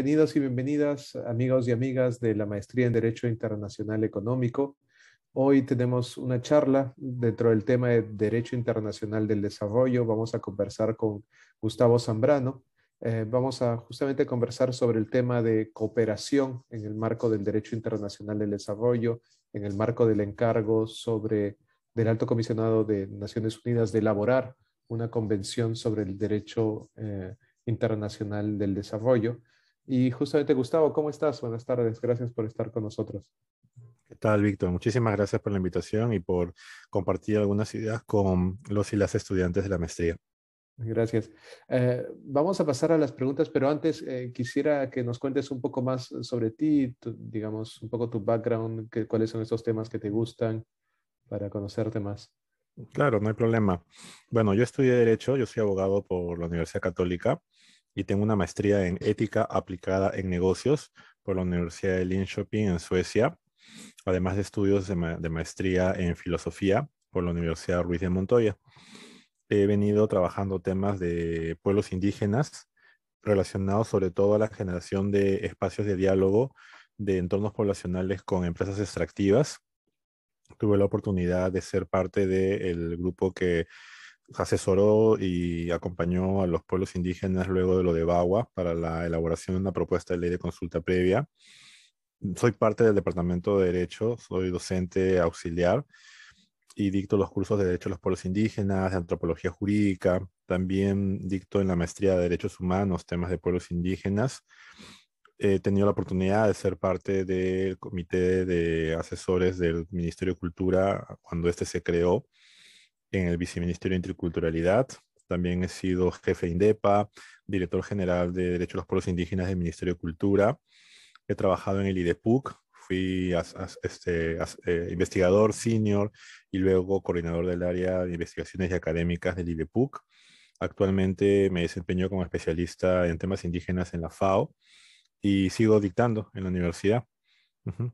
bienvenidos y bienvenidas, amigos y amigas de la Maestría en Derecho Internacional Económico. Hoy tenemos una charla dentro del tema de Derecho Internacional del Desarrollo. Vamos a conversar con Gustavo Zambrano. Vamos a justamente conversar sobre el tema de cooperación en el marco del Derecho Internacional del Desarrollo, en el marco del encargo del Alto Comisionado de Naciones Unidas de elaborar una convención sobre el derecho internacional del desarrollo. Y justamente, Gustavo, ¿cómo estás? Buenas tardes, gracias por estar con nosotros. ¿Qué tal, Víctor? Muchísimas gracias por la invitación y por compartir algunas ideas con los y las estudiantes de la maestría. Gracias. Vamos a pasar a las preguntas, pero antes quisiera que nos cuentes un poco más sobre ti, digamos, un poco tu background, cuáles son estos temas que te gustan para conocerte más. Claro, no hay problema. Bueno, yo estudié Derecho, yo soy abogado por la Universidad Católica y tengo una maestría en Ética aplicada en negocios por la Universidad de Linköping en Suecia, además de estudios de maestría en Filosofía por la Universidad Ruiz de Montoya. He venido trabajando temas de pueblos indígenas relacionados sobre todo a la generación de espacios de diálogo de entornos poblacionales con empresas extractivas. Tuve la oportunidad de ser parte del grupo que asesoró y acompañó a los pueblos indígenas luego de lo de Bagua para la elaboración de una propuesta de ley de consulta previa. Soy parte del Departamento de Derecho, soy docente auxiliar y dicto los cursos de Derecho a los Pueblos Indígenas, de Antropología Jurídica. También dicto en la maestría de Derechos Humanos temas de pueblos indígenas. He tenido la oportunidad de ser parte del comité de asesores del Ministerio de Cultura cuando este se creó en el Viceministerio de Interculturalidad. También he sido jefe de INDEPA, director general de Derechos a los Pueblos Indígenas del Ministerio de Cultura. He trabajado en el IDEPUC, fui investigador senior y luego coordinador del área de investigaciones y académicas del IDEPUC. Actualmente me desempeño como especialista en temas indígenas en la FAO y sigo dictando en la universidad. Ujú.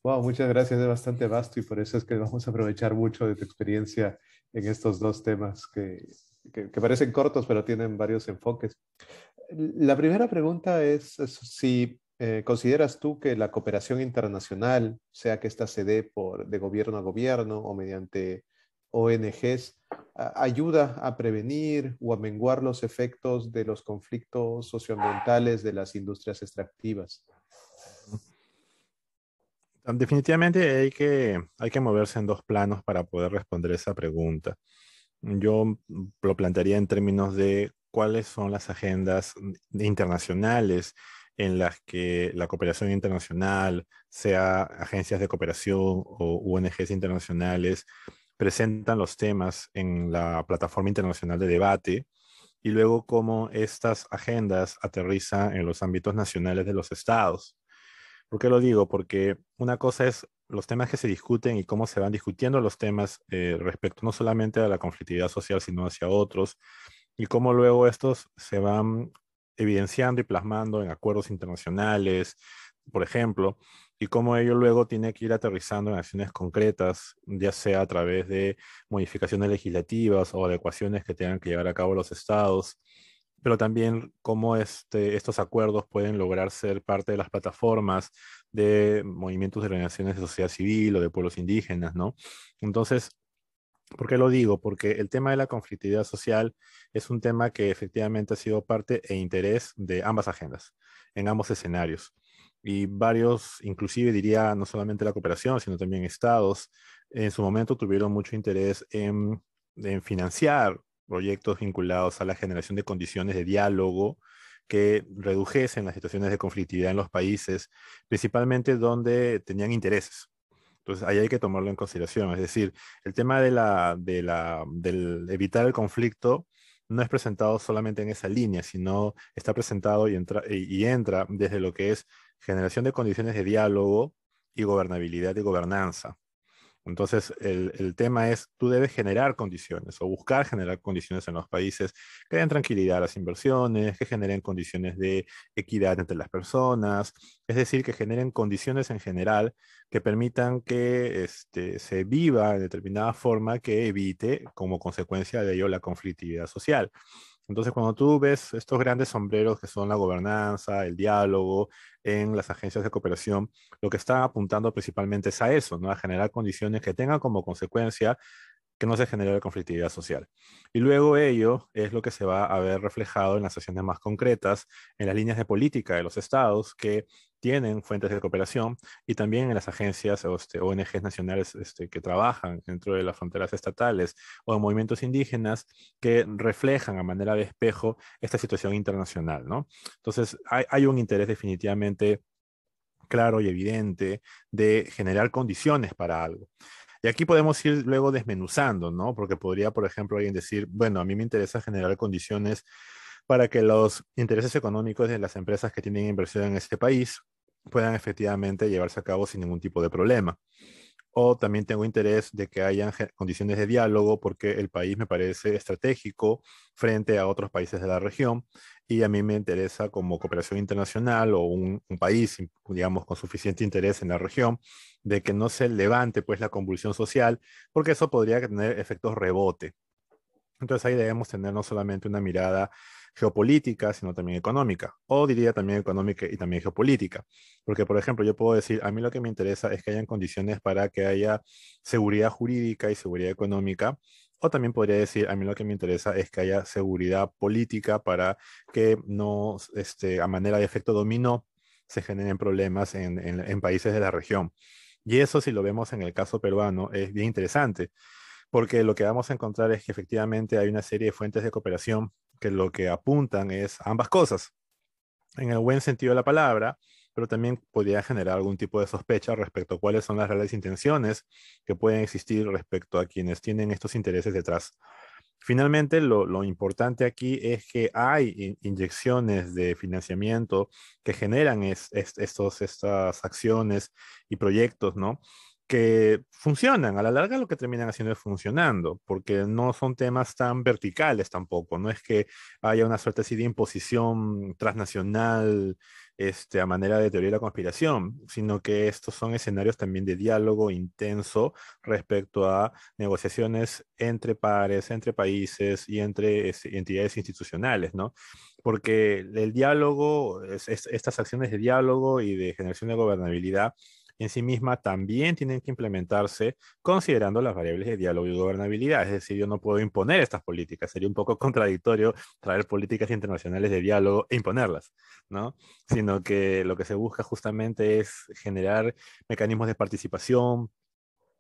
Wow, muchas gracias, es bastante vasto y por eso es que vamos a aprovechar mucho de tu experiencia en estos dos temas que parecen cortos, pero tienen varios enfoques. La primera pregunta es si consideras tú que la cooperación internacional, sea que ésta se dé de gobierno a gobierno o mediante ONGs, ayuda a prevenir o a menguar los efectos de los conflictos socioambientales de las industrias extractivas. Definitivamente hay que moverse en dos planos para poder responder esa pregunta. Yo lo plantearía en términos de cuáles son las agendas internacionales en las que la cooperación internacional, sea agencias de cooperación o ONGs internacionales, presentan los temas en la plataforma internacional de debate y luego cómo estas agendas aterrizan en los ámbitos nacionales de los estados. ¿Por qué lo digo? Porque una cosa es los temas que se discuten y cómo se van discutiendo los temas respecto no solamente a la conflictividad social, sino hacia otros, y cómo luego estos se van evidenciando y plasmando en acuerdos internacionales, por ejemplo, y cómo ello luego tiene que ir aterrizando en acciones concretas, ya sea a través de modificaciones legislativas o adecuaciones que tengan que llevar a cabo los estados, pero también cómo estos acuerdos pueden lograr ser parte de las plataformas de movimientos de organizaciones de sociedad civil o de pueblos indígenas, ¿no? Entonces, ¿por qué lo digo? Porque el tema de la conflictividad social es un tema que efectivamente ha sido parte e interés de ambas agendas, en ambos escenarios. Y varios, inclusive diría, no solamente la cooperación, sino también estados, en su momento tuvieron mucho interés en financiar proyectos vinculados a la generación de condiciones de diálogo que redujesen las situaciones de conflictividad en los países, principalmente donde tenían intereses. Entonces, ahí hay que tomarlo en consideración. Es decir, el tema del evitar el conflicto no es presentado solamente en esa línea, sino está presentado y entra desde lo que es generación de condiciones de diálogo y gobernabilidad y gobernanza. Entonces, el tema es, tú debes generar condiciones o buscar generar condiciones en los países que den tranquilidad a las inversiones, que generen condiciones de equidad entre las personas, es decir, que generen condiciones en general que permitan que se viva de determinada forma que evite como consecuencia de ello la conflictividad social. Entonces, cuando tú ves estos grandes sombreros que son la gobernanza, el diálogo en las agencias de cooperación, lo que están apuntando principalmente es a eso, ¿no? A generar condiciones que tengan como consecuencia que no se genere la conflictividad social. Y luego ello es lo que se va a ver reflejado en las acciones más concretas, en las líneas de política de los estados que tienen fuentes de cooperación y también en las agencias o ONGs nacionales que trabajan dentro de las fronteras estatales o en movimientos indígenas que reflejan a manera de espejo esta situación internacional, ¿no? Entonces, hay un interés definitivamente claro y evidente de generar condiciones para algo. Y aquí podemos ir luego desmenuzando, ¿no? Porque podría, por ejemplo, alguien decir, bueno, a mí me interesa generar condiciones para que los intereses económicos de las empresas que tienen inversión en este país puedan efectivamente llevarse a cabo sin ningún tipo de problema. O también tengo interés de que hayan condiciones de diálogo porque el país me parece estratégico frente a otros países de la región y a mí me interesa como cooperación internacional o un país, digamos, con suficiente interés en la región, de que no se levante pues la convulsión social porque eso podría tener efectos rebote. Entonces ahí debemos tener no solamente una mirada geopolítica, sino también económica, o diría también económica y también geopolítica. Porque, por ejemplo, yo puedo decir, a mí lo que me interesa es que hayan condiciones para que haya seguridad jurídica y seguridad económica, o también podría decir, a mí lo que me interesa es que haya seguridad política para que no, a manera de efecto dominó, se generen problemas en países de la región. Y eso, si lo vemos en el caso peruano, es bien interesante porque lo que vamos a encontrar es que efectivamente hay una serie de fuentes de cooperación que lo que apuntan es a ambas cosas, en el buen sentido de la palabra, pero también podría generar algún tipo de sospecha respecto a cuáles son las reales intenciones que pueden existir respecto a quienes tienen estos intereses detrás. Finalmente, lo importante aquí es que hay inyecciones de financiamiento que generan estas acciones y proyectos, ¿no? Que funcionan. A la larga lo que terminan haciendo es funcionando, porque no son temas tan verticales tampoco. No es que haya una suerte así de imposición transnacional, a manera de teoría de la conspiración, sino que estos son escenarios también de diálogo intenso respecto a negociaciones entre pares, entre países y entre entidades institucionales, ¿no? Porque el diálogo, estas acciones de diálogo y de generación de gobernabilidad en sí misma también tienen que implementarse considerando las variables de diálogo y gobernabilidad. Es decir, yo no puedo imponer estas políticas. Sería un poco contradictorio traer políticas internacionales de diálogo e imponerlas, ¿no? Sino que lo que se busca justamente es generar mecanismos de participación,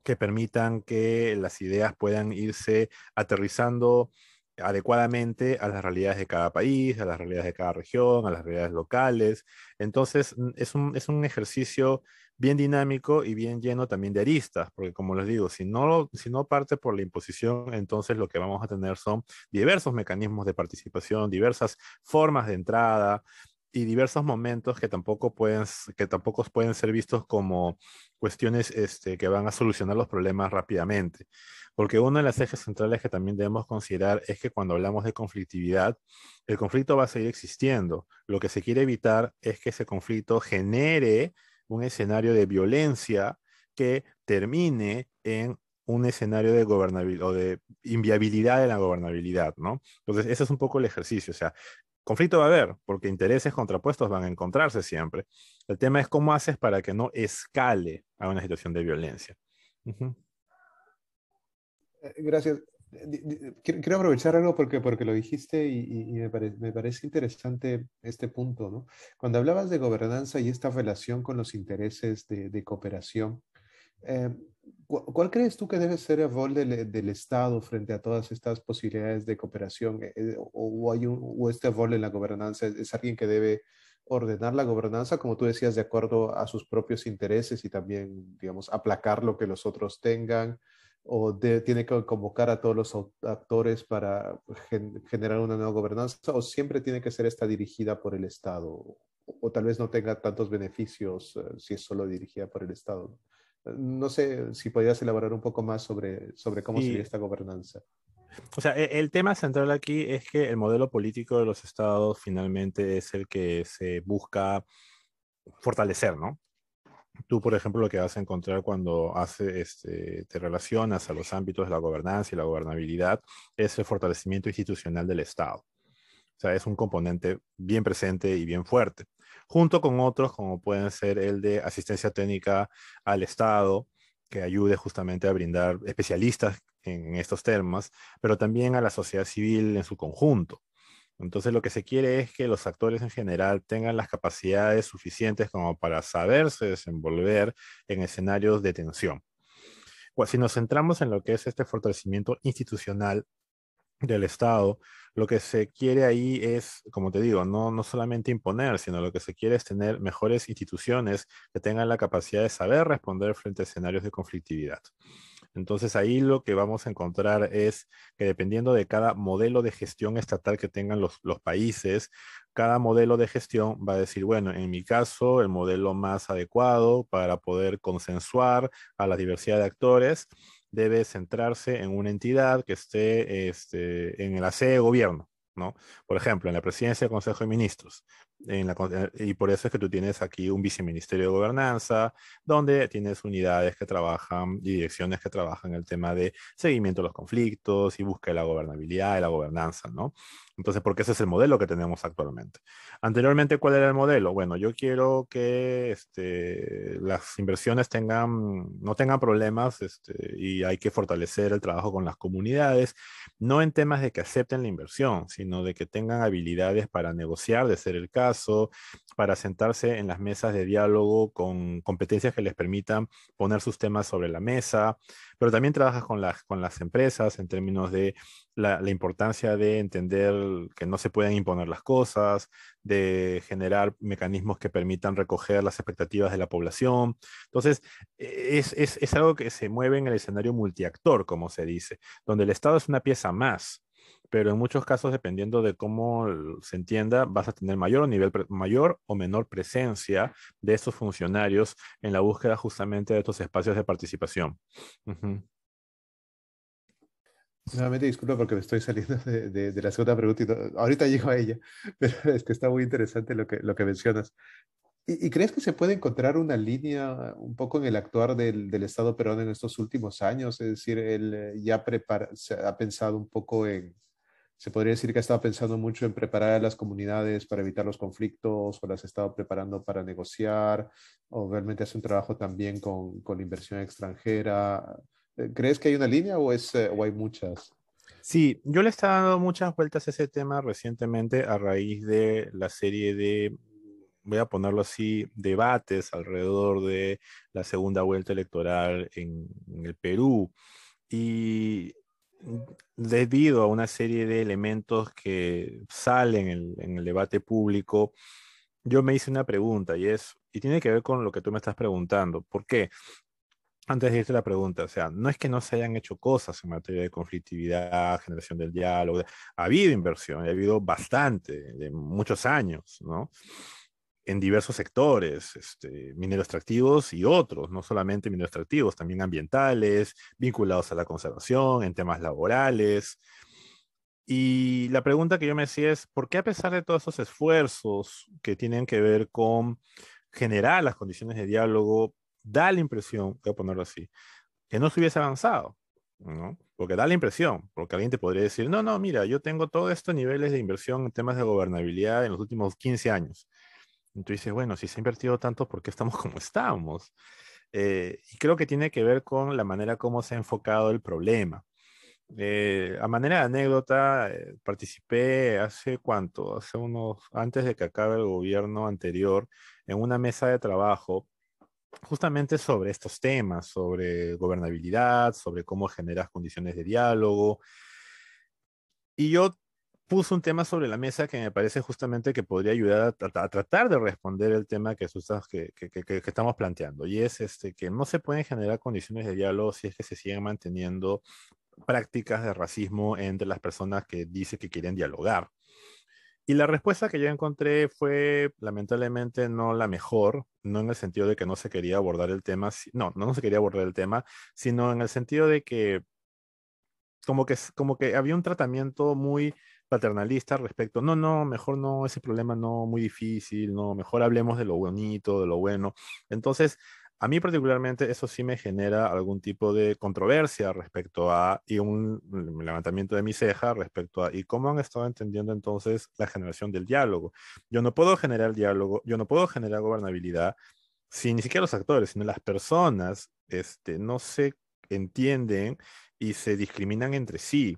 que permitan que las ideas puedan irse aterrizando adecuadamente a las realidades de cada país, a las realidades de cada región, a las realidades locales. Entonces, es un ejercicio bien dinámico y bien lleno también de aristas, porque como les digo, si no parte por la imposición, entonces lo que vamos a tener son diversos mecanismos de participación, diversas formas de entrada y diversos momentos que tampoco pueden ser vistos como cuestiones que van a solucionar los problemas rápidamente. Porque uno de los ejes centrales que también debemos considerar es que cuando hablamos de conflictividad, el conflicto va a seguir existiendo. Lo que se quiere evitar es que ese conflicto genere un escenario de violencia que termine en un escenario de gobernabilidad o de inviabilidad de la gobernabilidad, ¿no? Entonces, ese es un poco el ejercicio. O sea, conflicto va a haber, porque intereses contrapuestos van a encontrarse siempre. El tema es cómo haces para que no escale a una situación de violencia. Ujú. Gracias. Quiero aprovechar algo porque lo dijiste y me parece interesante este punto, ¿no? Cuando hablabas de gobernanza y esta relación con los intereses de cooperación, eh, ¿cuál crees tú que debe ser el rol del Estado frente a todas estas posibilidades de cooperación? ¿O este rol en la gobernanza es alguien que debe ordenar la gobernanza, como tú decías, de acuerdo a sus propios intereses y también, digamos, aplacar lo que los otros tengan? ¿O tiene que convocar a todos los actores para generar una nueva gobernanza? ¿O siempre tiene que ser esta dirigida por el Estado? O tal vez no tenga tantos beneficios si es solo dirigida por el Estado. No sé si podrías elaborar un poco más sobre cómo sería Sí, esta gobernanza. o sea, el tema central aquí es que el modelo político de los estados finalmente es el que se busca fortalecer, ¿no? Tú, por ejemplo, lo que vas a encontrar cuando te relacionas a los ámbitos de la gobernanza y la gobernabilidad es el fortalecimiento institucional del Estado. O sea, es un componente bien presente y bien fuerte, junto con otros como pueden ser el de asistencia técnica al Estado, que ayude justamente a brindar especialistas en estos temas, pero también a la sociedad civil en su conjunto. Entonces lo que se quiere es que los actores en general tengan las capacidades suficientes como para saberse desenvolver en escenarios de tensión. Pues si nos centramos en lo que es este fortalecimiento institucional del Estado, lo que se quiere ahí es, como te digo, no solamente imponer, sino lo que se quiere es tener mejores instituciones que tengan la capacidad de saber responder frente a escenarios de conflictividad. Entonces ahí lo que vamos a encontrar es que dependiendo de cada modelo de gestión estatal que tengan los países, cada modelo de gestión va a decir, bueno, en mi caso, el modelo más adecuado para poder consensuar a la diversidad de actores debe centrarse en una entidad que esté en la sede de gobierno, ¿no? Por ejemplo, en la presidencia del Consejo de Ministros. Y por eso es que tú tienes aquí un viceministerio de gobernanza, donde tienes unidades que trabajan y direcciones que trabajan el tema de seguimiento de los conflictos y búsqueda de la gobernabilidad y la gobernanza, ¿no? Entonces, porque ese es el modelo que tenemos actualmente. Anteriormente, ¿cuál era el modelo? Bueno, yo quiero que las inversiones no tengan problemas y hay que fortalecer el trabajo con las comunidades, no en temas de que acepten la inversión, sino de que tengan habilidades para negociar, de ser el caso, para sentarse en las mesas de diálogo con competencias que les permitan poner sus temas sobre la mesa, pero también trabajas con las empresas en términos de la importancia de entender que no se pueden imponer las cosas, de generar mecanismos que permitan recoger las expectativas de la población. Entonces, es algo que se mueve en el escenario multiactor, como se dice, donde el Estado es una pieza más, pero en muchos casos, dependiendo de cómo se entienda, vas a tener mayor o menor presencia de estos funcionarios en la búsqueda justamente de estos espacios de participación. Ujú. Nuevamente disculpa porque me estoy saliendo de la segunda pregunta y ahorita llego a ella, pero es que está muy interesante lo que mencionas. Y crees que se puede encontrar una línea un poco en el actuar del Estado peruano en estos últimos años? Es decir, él se ha pensado un poco se podría decir que ha estado pensando mucho en preparar a las comunidades para evitar los conflictos, o las ha estado preparando para negociar, o realmente hace un trabajo también con inversión extranjera. ¿Crees que hay una línea o hay muchas? Sí, yo le estaba dando muchas vueltas a ese tema recientemente a raíz de la serie de, voy a ponerlo así, debates alrededor de la segunda vuelta electoral en el Perú. Y debido a una serie de elementos que salen en el debate público, yo me hice una pregunta y tiene que ver con lo que tú me estás preguntando. ¿Por qué? Antes de irte la pregunta, o sea, no es que no se hayan hecho cosas en materia de conflictividad, generación del diálogo, ha habido inversión, ha habido bastante, de muchos años, ¿no? En diversos sectores, mineros extractivos y otros, no solamente mineros extractivos, también ambientales, vinculados a la conservación, en temas laborales. Y la pregunta que yo me hacía es, ¿por qué a pesar de todos esos esfuerzos que tienen que ver con generar las condiciones de diálogo, da la impresión, voy a ponerlo así, que no se hubiese avanzado, ¿no? Porque da la impresión, porque alguien te podría decir, no, no, mira, yo tengo todos estos niveles de inversión en temas de gobernabilidad en los últimos 15 años. Y tú dices, bueno, si se ha invertido tanto, ¿por qué estamos como estamos? Y creo que tiene que ver con la manera como se ha enfocado el problema. A manera de anécdota, participé hace cuánto, antes de que acabe el gobierno anterior, en una mesa de trabajo justamente sobre estos temas, sobre gobernabilidad, sobre cómo generas condiciones de diálogo. Y yo puse un tema sobre la mesa que me parece justamente que podría ayudar a tratar de responder el tema que, tú estás, que estamos planteando. Y es que no se pueden generar condiciones de diálogo si es que se siguen manteniendo prácticas de racismo entre las personas que dicen que quieren dialogar. Y la respuesta que yo encontré fue lamentablemente no la mejor, no en el sentido de que no se quería abordar el tema, no se quería abordar el tema, sino en el sentido de que como que había un tratamiento muy paternalista respecto, no, no, mejor no, ese problema no, muy difícil, no, mejor hablemos de lo bonito, de lo bueno. Entonces, A mí particularmente eso sí me genera algún tipo de controversia respecto a, y un levantamiento de mi ceja respecto a, ¿y cómo han estado entendiendo entonces la generación del diálogo? Yo no puedo generar diálogo, yo no puedo generar gobernabilidad si ni siquiera los actores, sino las personas, no se entienden y se discriminan entre sí.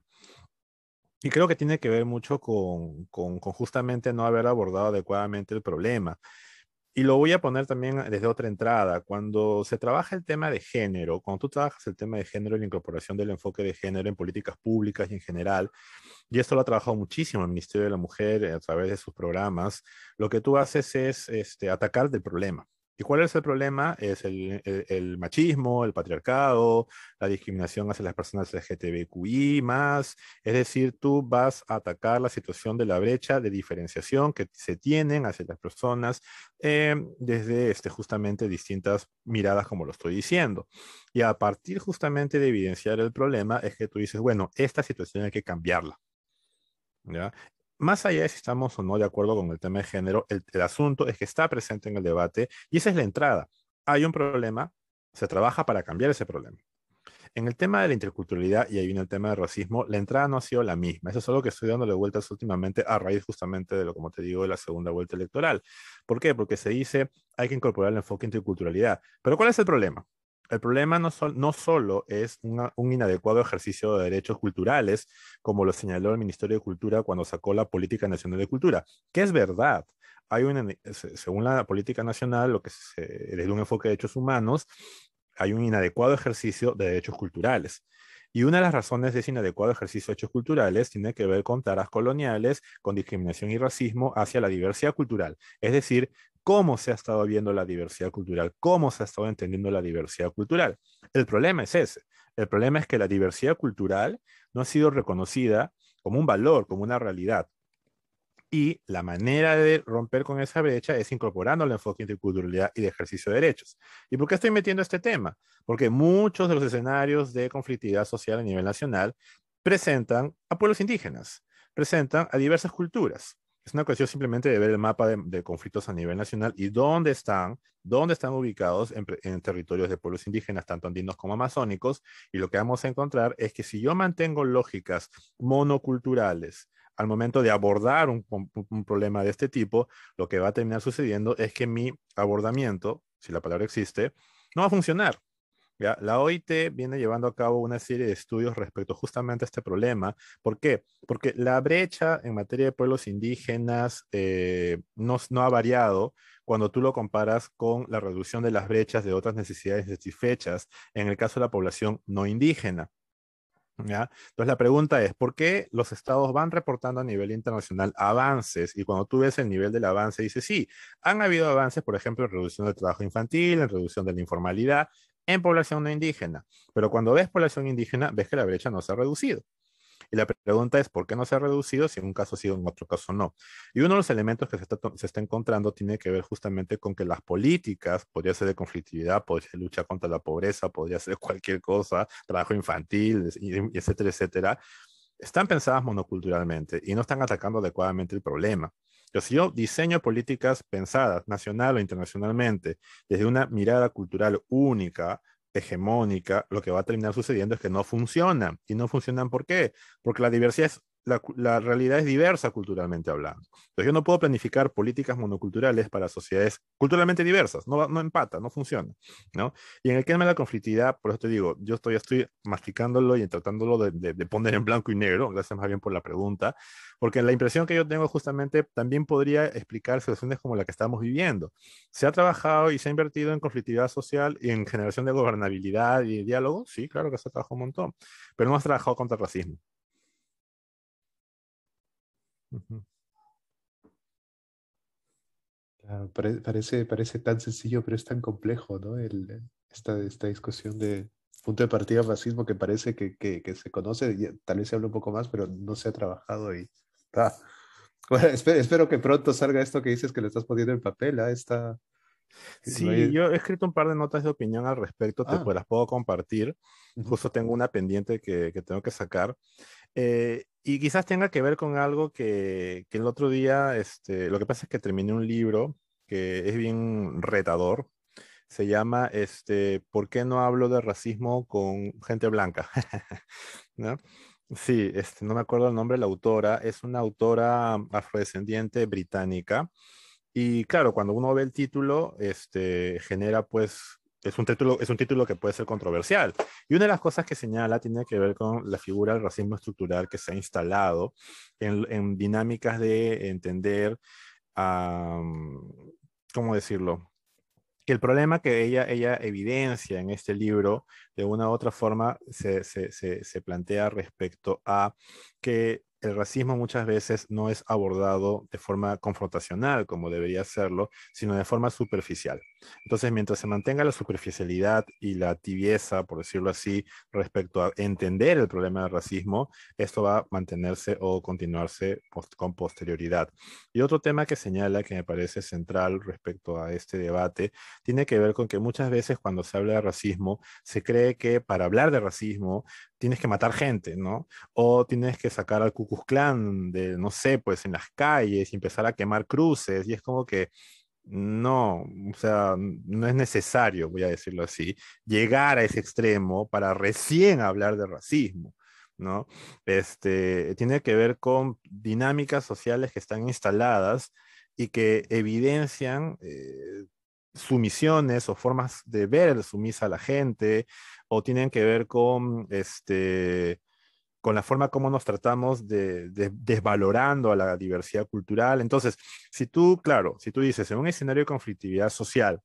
Y creo que tiene que ver mucho con justamente no haber abordado adecuadamente el problema. Y lo voy a poner también desde otra entrada. Cuando se trabaja el tema de género, cuando tú trabajas el tema de género y la incorporación del enfoque de género en políticas públicas y en general, y esto lo ha trabajado muchísimo el Ministerio de la Mujer a través de sus programas, lo que tú haces es atacar del problema. ¿Y cuál es el problema? Es el machismo, el patriarcado, la discriminación hacia las personas LGTBQI más. Es decir, tú vas a atacar la situación de la brecha de diferenciación que se tienen hacia las personas desde justamente distintas miradas, como lo estoy diciendo. Y a partir justamente de evidenciar el problema, es que tú dices, bueno, esta situación hay que cambiarla. ¿Ya? Más allá de si estamos o no de acuerdo con el tema de género, el asunto es que está presente en el debate y esa es la entrada. Hay un problema, se trabaja para cambiar ese problema. En el tema de la interculturalidad, y ahí viene el tema del racismo, la entrada no ha sido la misma. Eso es algo que estoy dándole vueltas últimamente a raíz justamente de lo, como te digo, de la segunda vuelta electoral. ¿Por qué? Porque se dice hay que incorporar el enfoque interculturalidad. Pero ¿cuál es el problema? El problema no solo es un inadecuado ejercicio de derechos culturales, como lo señaló el Ministerio de Cultura cuando sacó la Política Nacional de Cultura, que es verdad. Según la política nacional, desde un enfoque de derechos humanos, hay un inadecuado ejercicio de derechos culturales. Y una de las razones de ese inadecuado ejercicio de derechos culturales tiene que ver con taras coloniales, con discriminación y racismo hacia la diversidad cultural. Es decir, cómo se ha estado viendo la diversidad cultural, cómo se ha estado entendiendo la diversidad cultural. El problema es ese. El problema es que la diversidad cultural no ha sido reconocida como un valor, como una realidad. Y la manera de romper con esa brecha es incorporando el enfoque de interculturalidad y de ejercicio de derechos. ¿Y por qué estoy metiendo este tema? Porque muchos de los escenarios de conflictividad social a nivel nacional presentan a pueblos indígenas, presentan a diversas culturas. Es una cuestión simplemente de ver el mapa de conflictos a nivel nacional y dónde están ubicados en territorios de pueblos indígenas, tanto andinos como amazónicos. Y lo que vamos a encontrar es que si yo mantengo lógicas monoculturales, al momento de abordar un problema de este tipo, lo que va a terminar sucediendo es que mi abordamiento, si la palabra existe, no va a funcionar. ¿Ya? La OIT viene llevando a cabo una serie de estudios respecto justamente a este problema. ¿Por qué? Porque la brecha en materia de pueblos indígenas no ha variado cuando tú lo comparas con la reducción de las brechas de otras necesidades satisfechas en el caso de la población no indígena. ¿Ya? Entonces la pregunta es, ¿por qué los estados van reportando a nivel internacional avances? Y cuando tú ves el nivel del avance, dices, sí, han habido avances, por ejemplo, en reducción del trabajo infantil, en reducción de la informalidad, en población no indígena. Pero cuando ves población indígena, ves que la brecha no se ha reducido. Y la pregunta es, ¿por qué no se ha reducido si en un caso sí, en otro caso no? Y uno de los elementos que se está encontrando tiene que ver justamente con que las políticas, podría ser de conflictividad, podría ser lucha contra la pobreza, podría ser cualquier cosa, trabajo infantil, y etcétera, etcétera, están pensadas monoculturalmente y no están atacando adecuadamente el problema. Entonces, si yo diseño políticas pensadas nacional o internacionalmente desde una mirada cultural única, hegemónica, lo que va a terminar sucediendo es que no funcionan. ¿Y no funcionan por qué? Porque la diversidad la realidad es diversa culturalmente hablando. Entonces yo no puedo planificar políticas monoculturales para sociedades culturalmente diversas. No empata, no funciona, ¿no? Y en el tema de la conflictividad, por eso te digo, estoy masticándolo y tratándolo de poner en blanco y negro, gracias más bien por la pregunta, porque la impresión que yo tengo justamente también podría explicar situaciones como la que estamos viviendo. ¿Se ha trabajado y se ha invertido en conflictividad social y en generación de gobernabilidad y diálogo? Sí, claro que se ha trabajado un montón, pero no has trabajado contra el racismo. Ujú. Claro, parece tan sencillo, pero es tan complejo, ¿no? Esta discusión de punto de partida racismo que parece que se conoce, y tal vez se habla un poco más, pero no se ha trabajado y... Ah. Bueno, espero que pronto salga esto que dices que le estás poniendo en papel, ¿ah? Sí, yo he escrito un par de notas de opinión al respecto, Ah, las puedo compartir. ujú. Justo tengo una pendiente que tengo que sacar. Y quizás tenga que ver con algo que el otro día, lo que pasa es que terminé un libro que es bien retador, Se llama ¿Por qué no hablo de racismo con gente blanca? ¿No? Sí, no me acuerdo el nombre de la autora, es una autora afrodescendiente británica. Y claro, cuando uno ve el título, genera pues, es un título que puede ser controversial. Y una de las cosas que señala tiene que ver con la figura del racismo estructural que se ha instalado en dinámicas de entender, ¿cómo decirlo? Que el problema que ella evidencia en este libro, de una u otra forma, se plantea respecto a que el racismo muchas veces no es abordado de forma confrontacional, como debería serlo, sino de forma superficial. Entonces, mientras se mantenga la superficialidad y la tibieza, por decirlo así, respecto a entender el problema del racismo, esto va a mantenerse o continuarse con posterioridad. Y otro tema que señala que me parece central respecto a este debate tiene que ver con que muchas veces cuando se habla de racismo, se cree que para hablar de racismo tienes que matar gente, ¿no? O tienes que sacar al Ku Klux Klan de, no sé, pues en las calles y empezar a quemar cruces. Y es como que no, o sea, no es necesario, voy a decirlo así, llegar a ese extremo para recién hablar de racismo. ¿No? Tiene que ver con dinámicas sociales que están instaladas y que evidencian sumisiones o formas de ver sumisa a la gente, o tienen que ver con la forma como nos tratamos desvalorando a la diversidad cultural. Entonces, si tú, claro, si tú dices, en un escenario de conflictividad social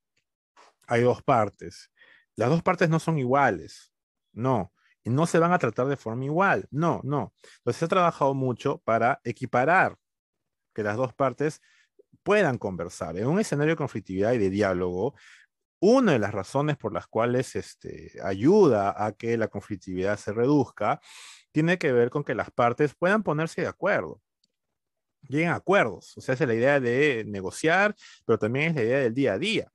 hay dos partes, las dos partes no son iguales, no, y no se van a tratar de forma igual, no, no. Entonces, se ha trabajado mucho para equiparar que las dos partes puedan conversar. En un escenario de conflictividad y de diálogo, una de las razones por las cuales ayuda a que la conflictividad se reduzca tiene que ver con que las partes puedan ponerse de acuerdo, lleguen a acuerdos. O sea, esa es la idea de negociar, pero también es la idea del día a día.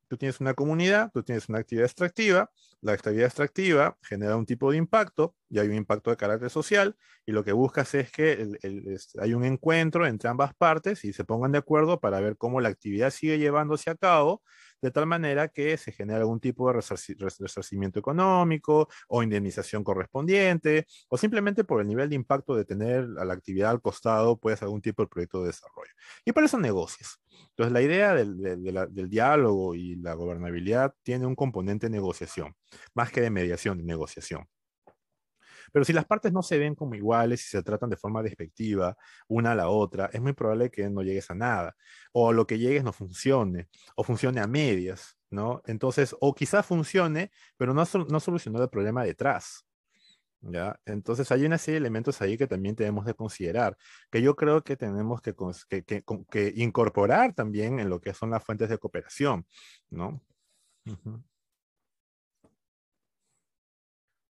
Tú tienes una comunidad, tú tienes una actividad extractiva, la actividad extractiva genera un tipo de impacto y hay un impacto de carácter social y lo que buscas es que hay un encuentro entre ambas partes y se pongan de acuerdo para ver cómo la actividad sigue llevándose a cabo de tal manera que se genera algún tipo de resarcimiento económico o indemnización correspondiente o simplemente por el nivel de impacto de tener a la actividad al costado puedes algún tipo de proyecto de desarrollo. Y por eso negocias. Entonces, la idea del diálogo y la gobernabilidad tiene un componente de negociación, más que de mediación, de negociación. Pero si las partes no se ven como iguales y se tratan de forma despectiva una a la otra, es muy probable que no llegues a nada, o lo que llegues no funcione, o funcione a medias, ¿no? Entonces, o quizás funcione, pero no solucionó el problema detrás. ¿Ya? Entonces hay una serie de elementos ahí que también tenemos que considerar, que yo creo que tenemos que incorporar también en lo que son las fuentes de cooperación, ¿no? Ujú.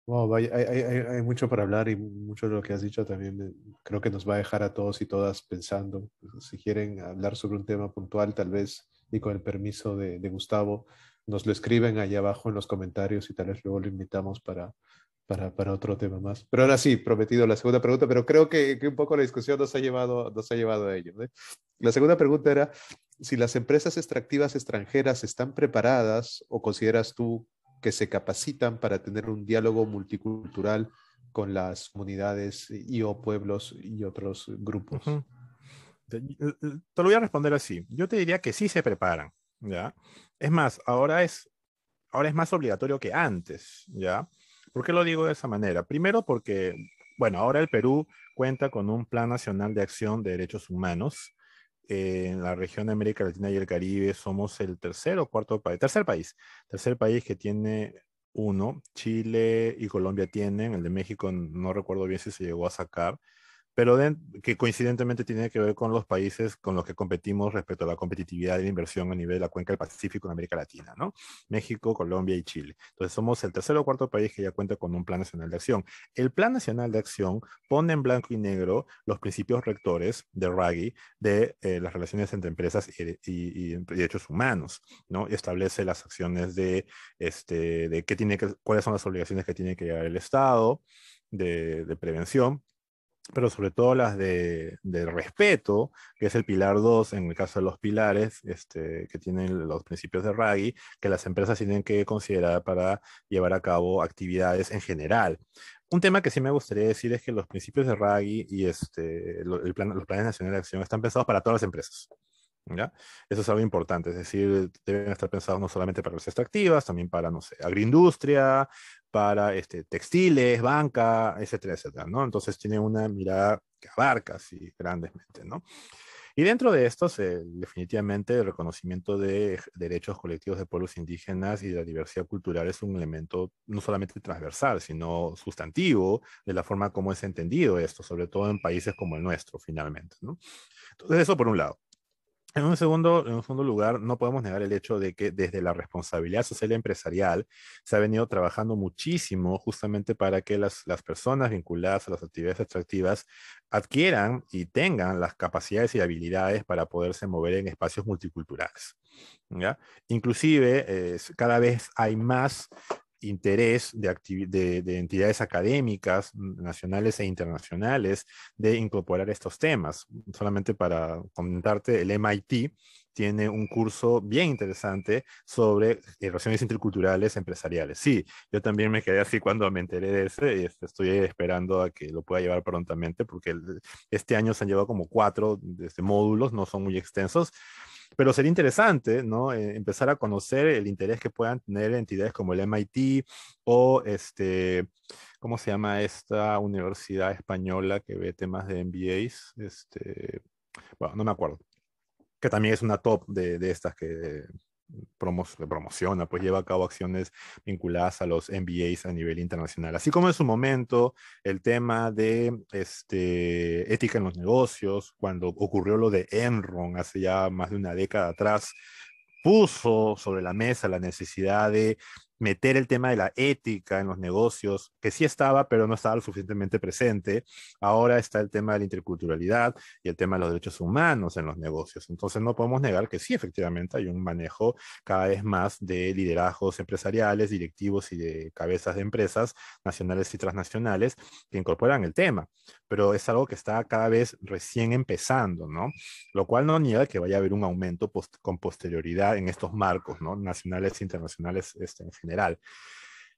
Wow, vaya, hay mucho para hablar y mucho de lo que has dicho también creo que nos va a dejar a todos y todas pensando. Si quieren hablar sobre un tema puntual, tal vez, y con el permiso de Gustavo, nos lo escriben allá abajo en los comentarios y tal vez luego lo invitamos para otro tema más. Pero ahora sí, prometido la segunda pregunta, pero creo que un poco la discusión nos ha llevado a ello, ¿eh? La segunda pregunta era si las empresas extractivas extranjeras están preparadas o consideras tú que se capacitan para tener un diálogo multicultural con las comunidades y o pueblos y otros grupos. Ujú. Te lo voy a responder así. Yo te diría que sí se preparan, ¿ya? Es más, ahora es más obligatorio que antes, ¿ya? ¿Por qué lo digo de esa manera? Primero porque, bueno, ahora el Perú cuenta con un Plan Nacional de Acción de Derechos Humanos. En la región de América Latina y el Caribe somos el tercer o cuarto país, tercer país que tiene uno. Chile y Colombia tienen, el de México no recuerdo bien si se llegó a sacar, pero que coincidentemente tiene que ver con los países con los que competimos respecto a la competitividad de la inversión a nivel de la cuenca del Pacífico en América Latina, ¿no? México, Colombia y Chile. Entonces somos el tercer o cuarto país que ya cuenta con un Plan Nacional de Acción. El Plan Nacional de Acción pone en blanco y negro los principios rectores de RAGI de las relaciones entre empresas y derechos humanos, ¿no? Establece las acciones de cuáles son las obligaciones que tiene que llevar el Estado, de prevención pero sobre todo las de respeto, que es el pilar 2 en el caso de los pilares que tienen los principios de Ruggie, que las empresas tienen que considerar para llevar a cabo actividades en general. Un tema que sí me gustaría decir es que los principios de Ruggie y los planes nacionales de acción están pensados para todas las empresas. ¿Ya? Eso es algo importante, es decir, deben estar pensados no solamente para las extractivas, también para, no sé, agroindustria, para textiles, banca, etcétera, etcétera, ¿no? Entonces tiene una mirada que abarca así grandemente, ¿no? Y dentro de estos, definitivamente el reconocimiento de derechos colectivos de pueblos indígenas y de la diversidad cultural es un elemento no solamente transversal, sino sustantivo de la forma como es entendido esto, sobre todo en países como el nuestro, finalmente, ¿no? Entonces, eso por un lado. En un segundo lugar, no podemos negar el hecho de que desde la responsabilidad social y empresarial se ha venido trabajando muchísimo justamente para que las personas vinculadas a las actividades extractivas adquieran y tengan las capacidades y habilidades para poderse mover en espacios multiculturales. ¿Ya? Inclusive, cada vez hay más interés de entidades académicas nacionales e internacionales de incorporar estos temas. Solamente para comentarte, el MIT tiene un curso bien interesante sobre relaciones interculturales empresariales. Sí, yo también me quedé así cuando me enteré de ese y estoy esperando a que lo pueda llevar prontamente porque este año se han llevado como 4 módulos, no son muy extensos, pero sería interesante, ¿no? Empezar a conocer el interés que puedan tener entidades como el MIT o ¿cómo se llama esta universidad española que ve temas de MBAs? Bueno, no me acuerdo. Que también es una top de estas que promociona, pues lleva a cabo acciones vinculadas a los MBAs a nivel internacional. Así como en su momento el tema de ética en los negocios, cuando ocurrió lo de Enron hace ya más de una década atrás, puso sobre la mesa la necesidad de meter el tema de la ética en los negocios, que sí estaba, pero no estaba lo suficientemente presente. Ahora está el tema de la interculturalidad y el tema de los derechos humanos en los negocios. Entonces no podemos negar que sí, efectivamente, hay un manejo cada vez más de liderazgos empresariales, directivos y de cabezas de empresas nacionales y transnacionales que incorporan el tema, pero es algo que está cada vez recién empezando, ¿no? Lo cual no niega que vaya a haber un aumento con posterioridad en estos marcos, ¿no? Nacionales e internacionales en general.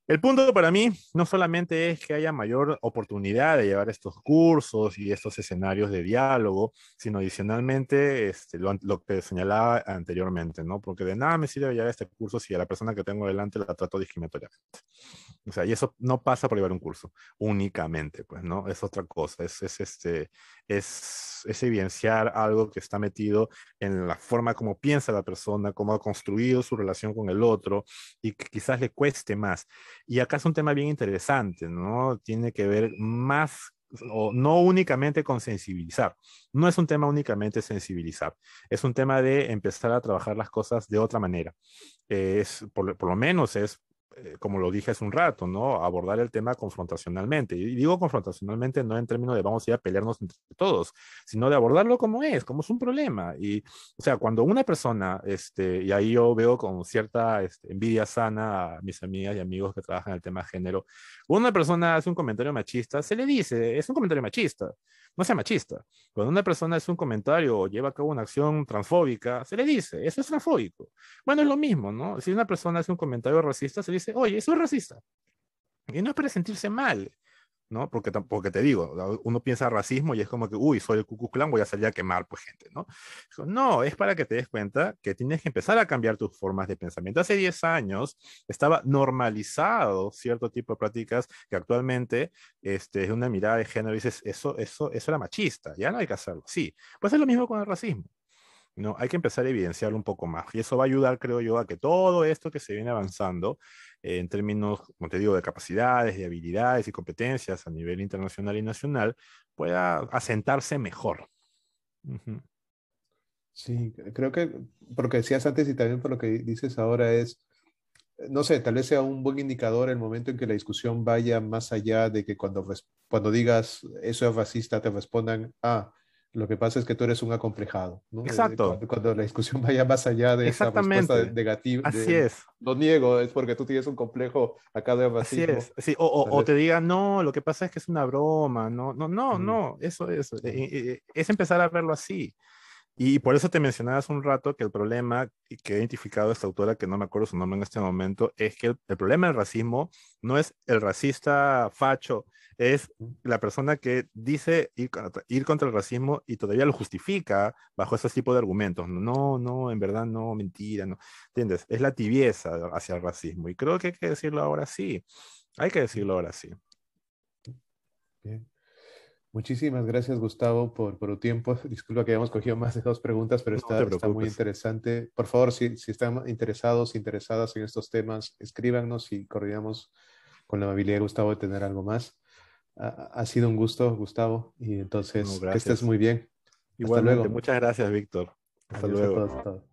El punto para mí no solamente es que haya mayor oportunidad de llevar estos cursos y estos escenarios de diálogo, sino adicionalmente lo que señalaba anteriormente, ¿no? Porque de nada me sirve llevar este curso si a la persona que tengo delante la trato discriminatoriamente. O sea, y eso no pasa por llevar un curso únicamente, pues, ¿no? Es otra cosa, es evidenciar algo que está metido en la forma como piensa la persona, cómo ha construido su relación con el otro y que quizás le cueste más. Y acá es un tema bien interesante, ¿no? Tiene que ver más o no únicamente con sensibilizar. No es un tema únicamente sensibilizar, es un tema de empezar a trabajar las cosas de otra manera. Por lo menos es como lo dije hace un rato, ¿no? Abordar el tema confrontacionalmente. Y digo confrontacionalmente no en términos de vamos a ir a pelearnos entre todos, sino de abordarlo como es un problema. Y, o sea, cuando una persona, y ahí yo veo con cierta envidia sana a mis amigas y amigos que trabajan en el tema género, cuando una persona hace un comentario machista, se le dice, es un comentario machista, no sea machista. Cuando una persona hace un comentario o lleva a cabo una acción transfóbica, se le dice, eso es transfóbico. Bueno, es lo mismo, ¿no? Si una persona hace un comentario racista, se dice, oye, eso es racista. Y no es para sentirse mal, ¿no? Porque te digo, uno piensa racismo y es como que, uy, soy el Ku Klux Klan, voy a salir a quemar, pues, gente, ¿no? No, es para que te des cuenta que tienes que empezar a cambiar tus formas de pensamiento. Hace 10 años estaba normalizado cierto tipo de prácticas que actualmente, es una mirada de género y dices, eso era machista, ya no hay que hacerlo. Sí, pues es lo mismo con el racismo. No, hay que empezar a evidenciarlo un poco más. Y eso va a ayudar, creo yo, a que todo esto que se viene avanzando en términos, como te digo, de capacidades, de habilidades y competencias a nivel internacional y nacional, pueda asentarse mejor. Ujú. Sí, creo que por lo que decías antes y también por lo que dices ahora es, no sé, tal vez sea un buen indicador el momento en que la discusión vaya más allá de que cuando digas eso es racista te respondan, ah, Lo que pasa es que tú eres un acomplejado, ¿no? Exacto, Cuando la discusión vaya más allá de esa respuesta exactamente. negativa, Así es. lo niego, es porque tú tienes un complejo acá de Así racismo, es, sí, tal o te vez. digan, no, lo que pasa es que es una broma, no, no, no, Mm, no, eso es, mm, es empezar a verlo así. Y por eso te mencionaba hace un rato que el problema y que he identificado esta autora, que no me acuerdo su nombre en este momento, es que el problema del racismo no es el racista facho, es mm. la persona que dice ir contra el racismo y todavía lo justifica bajo ese tipo de argumentos. No, no, en verdad no, mentira, no. ¿Entiendes? Es la tibieza hacia el racismo. Y creo que hay que decirlo ahora sí. Hay que decirlo ahora sí. Bien. Muchísimas gracias, Gustavo, por tu tiempo. Disculpa que hayamos cogido más de dos preguntas, pero No te está muy preocupes. interesante. Por favor, si están interesados, interesadas en estos temas, escríbanos y coordinamos con la amabilidad de Gustavo de tener algo más. Ha sido un gusto, Gustavo, y No, entonces que estés gracias. muy bien. Hasta Igualmente, luego. muchas gracias, Víctor. Hasta Adiós a luego. todos.